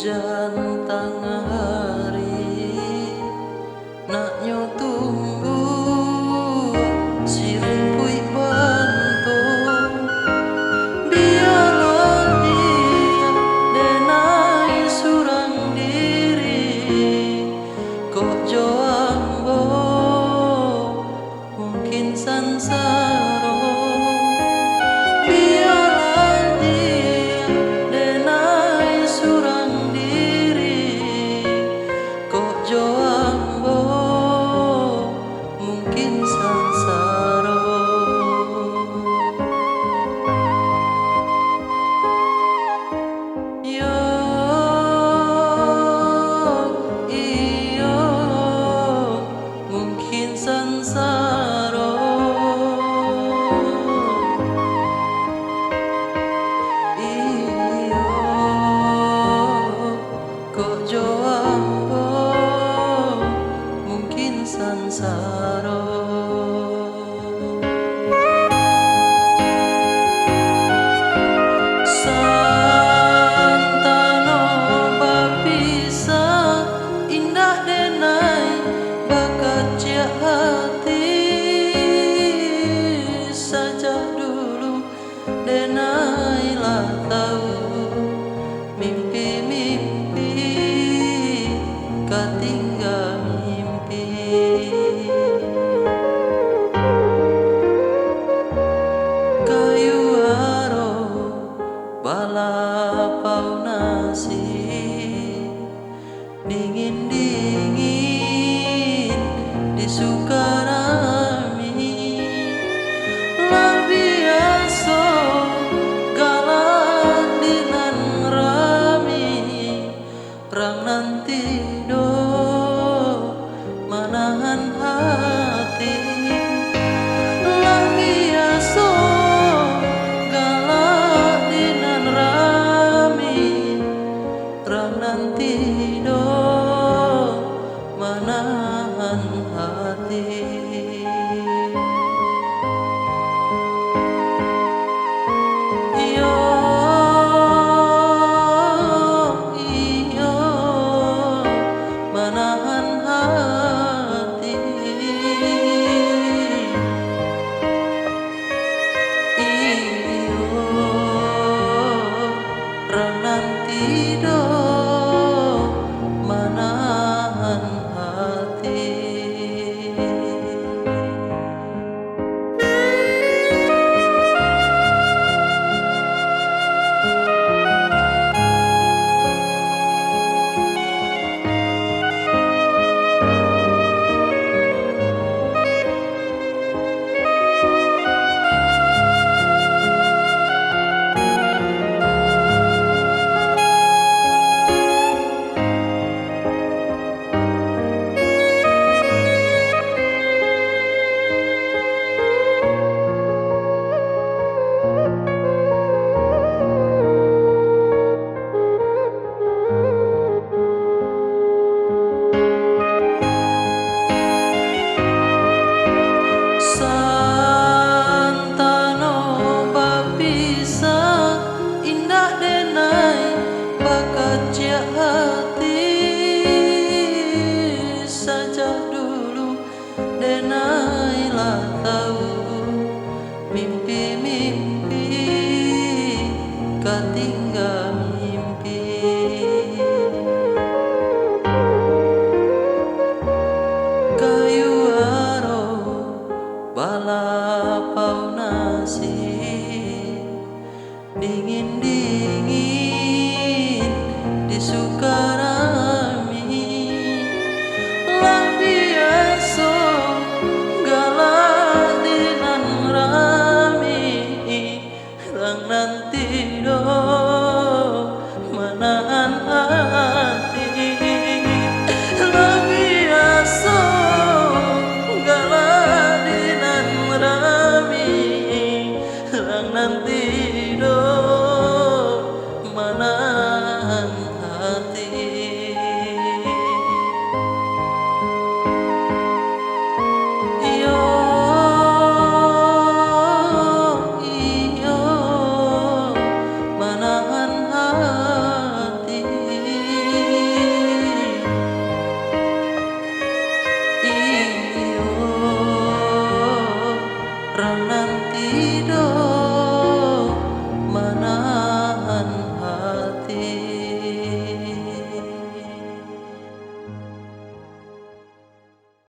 hujan tengah hari, naknyo tumbuh sirupui bantung. Biarlah dia denai surang diri, kok joambo mungkin sansaro. Biarlah dia denai surang diri, kok joambo mungkin sansaro. Yo iyo mungkin sansaro. Iyo kok joambo mungkin sansaro. Santano bapisa indah denai bakat ciak hati, saja dulu denailah tahu mimpi-mimpi ketinggal mimpi. Kayu aro balapau nasi, dingin-dingin di Sukarami. Lah biasa galak di Nan rami, perang Nan Tido Manahan Hati. Lah biasa galak di Nan rami, perang Nan Tido Manahan Hati. Iyo iyo manahan hati. Iyo Nan Tido Manahan Hati. Santano bapisa indah denai bakat ciak hati, saja dulu denailah tahu mimpi-mimpi ketinggal mimpi. Kayu aro balapau nasi, dingin-dingin di Sukarami. Lah biasa galak di Nan rami, rang Nan Tido Manahan Hati.